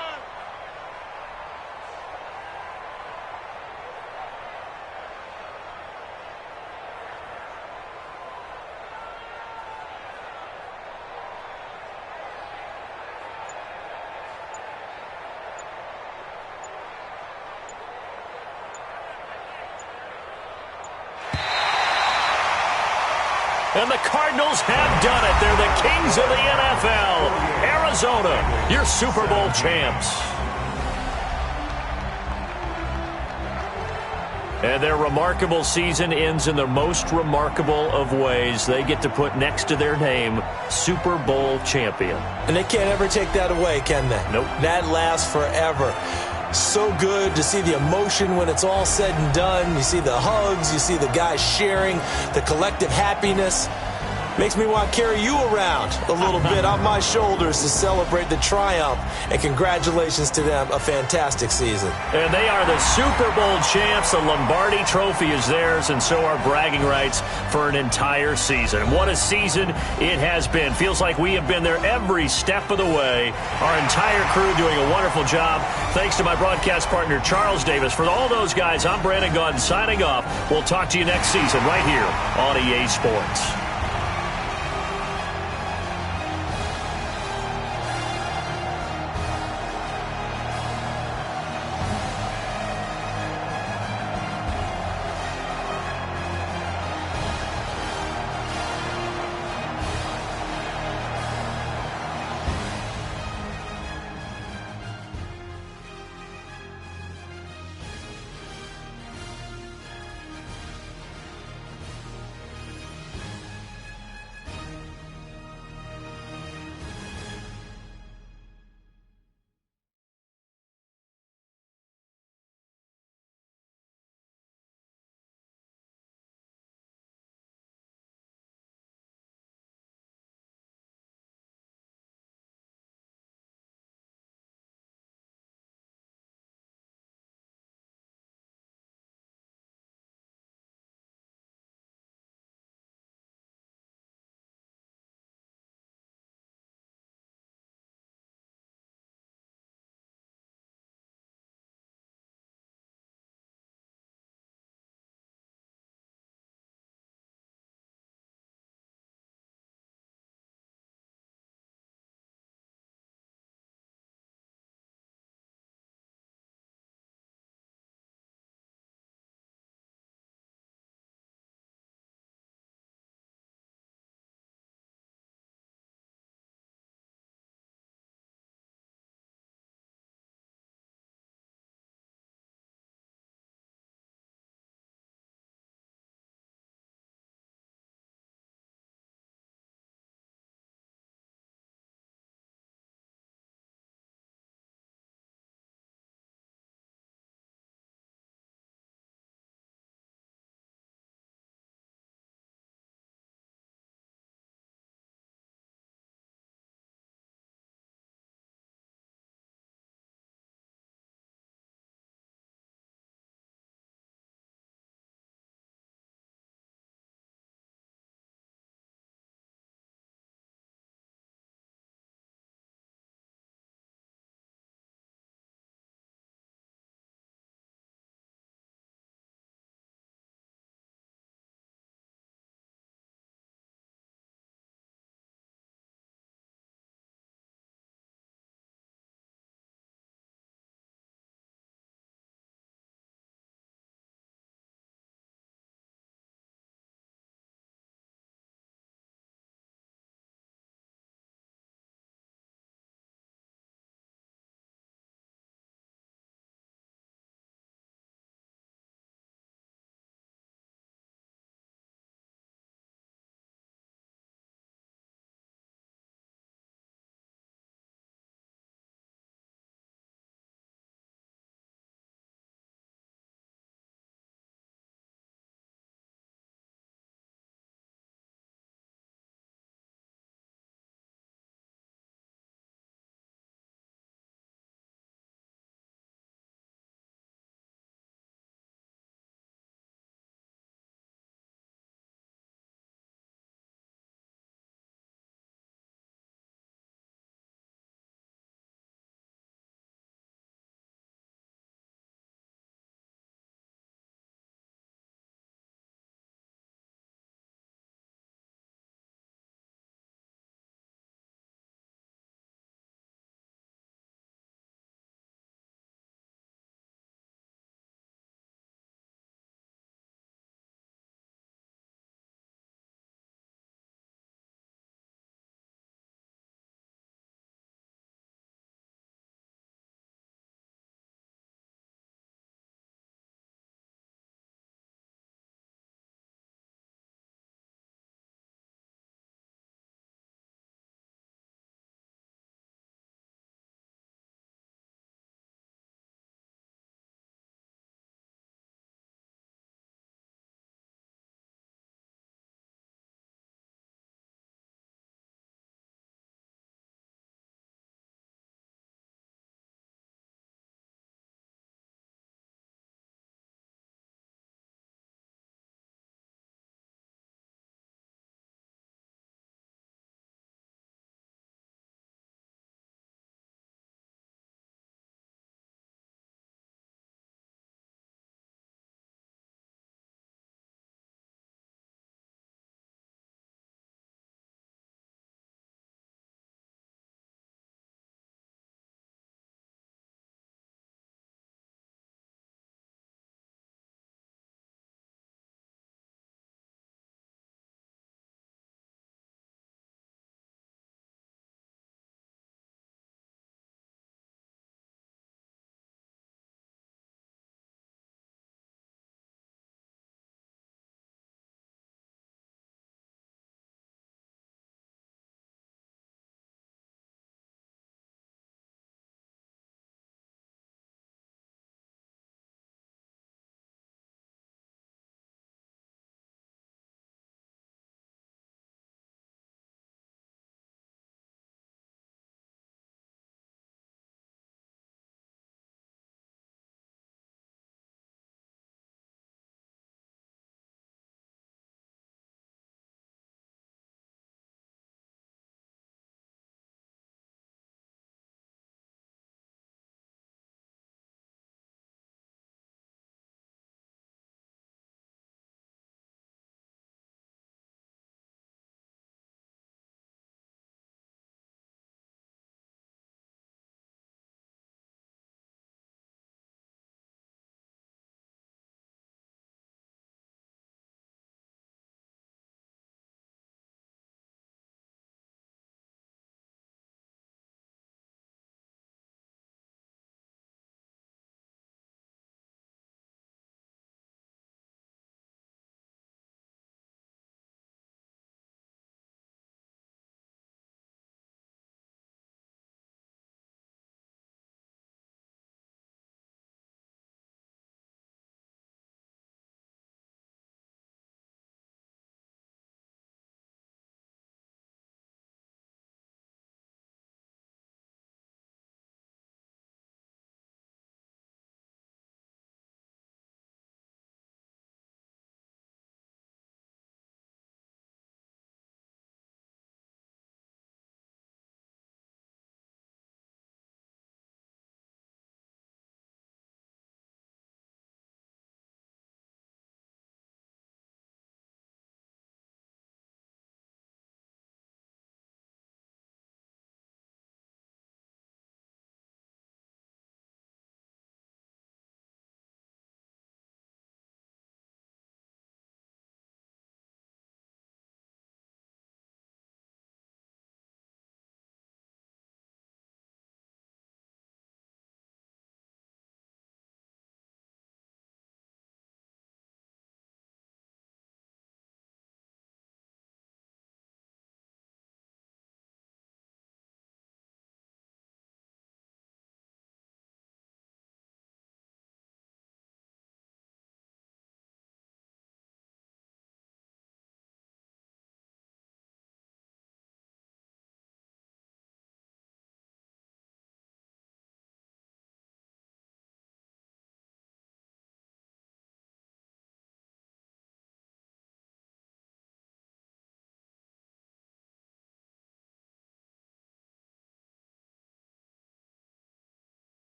And the Cardinals have done it. They're the kings of the NFL. Arizona, your Super Bowl champs. And their remarkable season ends in the most remarkable of ways. They get to put next to their name, Super Bowl champion. And they can't ever take that away, can they? Nope. That lasts forever. So good to see the emotion when it's all said and done. You see the hugs, you see the guys sharing, the collective happiness. Makes me want to carry you around a little bit on my shoulders to celebrate the triumph. And congratulations to them, a fantastic season. And they are the Super Bowl champs. The Lombardi Trophy is theirs, and so are bragging rights for an entire season. What a season it has been. Feels like we have been there every step of the way. Our entire crew doing a wonderful job. Thanks to my broadcast partner, Charles Davis. For all those guys, I'm Brandon Gaudin signing off. We'll talk to you next season right here on EA Sports.